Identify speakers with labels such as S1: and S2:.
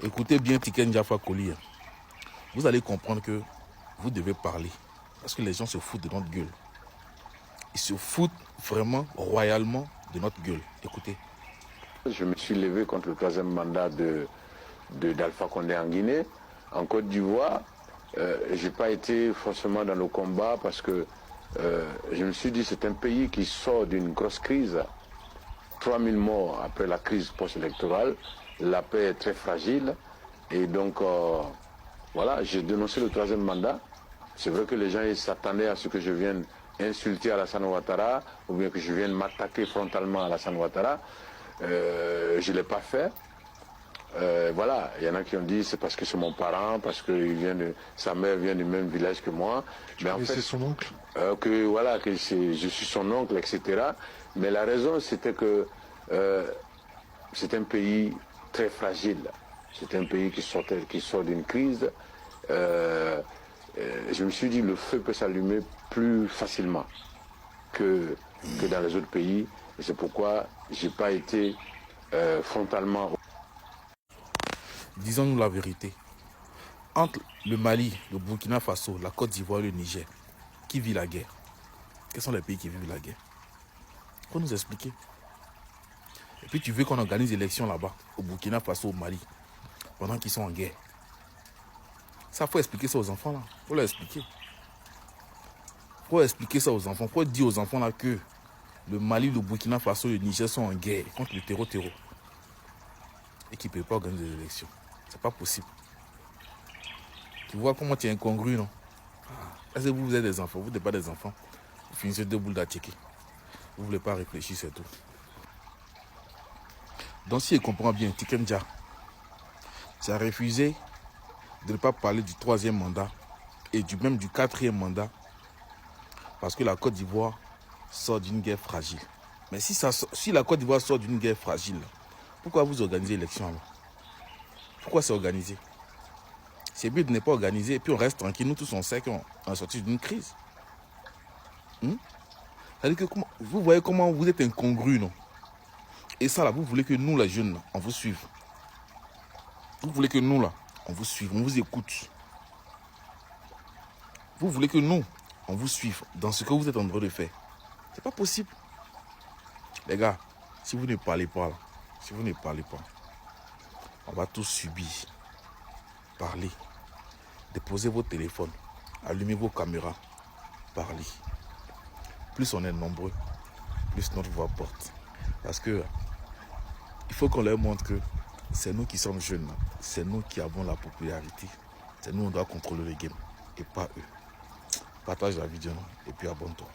S1: Écoutez bien Tiken Jah Fakoly. Vous allez comprendre que vous devez parler. Parce que les gens se foutent de notre gueule. Ils se foutent vraiment royalement de notre gueule. Écoutez.
S2: Je me suis levé contre le troisième mandat d'Alpha Condé en Guinée. En Côte d'Ivoire, je n'ai pas été forcément dans le combat parce que je me suis dit que c'est un pays qui sort d'une grosse crise. 3000 morts après la crise post-électorale. La paix est très fragile. Et donc, voilà, j'ai dénoncé le troisième mandat. C'est vrai que les gens s'attendaient à ce que je vienne insulter Alassane Ouattara ou bien que je vienne m'attaquer frontalement à Alassane Ouattara. Je ne l'ai pas fait. Voilà, il y en a qui ont dit c'est parce que c'est mon parent, parce que sa mère vient du même village que moi.
S3: Mais en fait, c'est son oncle.
S2: Que voilà, que je suis son oncle, etc. Mais la raison, c'était que c'est un pays très fragile. C'est un pays qui sort d'une crise. Je me suis dit le feu peut s'allumer plus facilement que dans les autres pays. Et c'est pourquoi je n'ai pas été frontalement.
S1: Disons-nous la vérité. Entre le Mali, le Burkina Faso, la Côte d'Ivoire et le Niger, qui vit la guerre? Quels sont les pays qui vivent la guerre? Il faut nous expliquer. Et puis tu veux qu'on organise des élections là-bas, au Burkina Faso, au Mali, pendant qu'ils sont en guerre. Ça, il faut expliquer ça aux enfants là. Il faut leur expliquer. Il faut expliquer ça aux enfants. Il faut dire aux enfants là que le Mali, le Burkina Faso et le Niger sont en guerre contre le terreau. Et qu'ils ne peuvent pas organiser des élections. C'est pas possible. Tu vois comment tu es incongru, non? Est-ce que vous êtes des enfants? Vous n'êtes pas des enfants. Vous finissez deux boules d'attiquer. Vous ne voulez pas réfléchir, c'est tout. Donc si je comprends bien, Tiken Jah, tu as refusé de ne pas parler du troisième mandat et même du quatrième mandat parce que la Côte d'Ivoire sort d'une guerre fragile. Mais si la Côte d'Ivoire sort d'une guerre fragile, pourquoi vous organisez l'élection alors? Pourquoi c'est organisé? C'est mieux de ne pas organiser et puis on reste tranquille. Nous tous on sait qu'on est sorti d'une crise. C'est-à-dire que vous voyez comment vous êtes incongru, non? Et ça là, vous voulez que nous les jeunes, là, on vous suive. Vous voulez que nous là, on vous suive, on vous écoute. Vous voulez que nous, on vous suive dans ce que vous êtes en train de faire. C'est pas possible. Les gars, si vous ne parlez pas là, on va tous subir. Parlez. Déposez vos téléphones. Allumez vos caméras. Parlez. Plus on est nombreux, plus notre voix porte. Parce que il faut qu'on leur montre que c'est nous qui sommes jeunes. C'est nous qui avons la popularité. C'est nous qui doit contrôler le game et pas eux. Partage la vidéo et puis abonne-toi.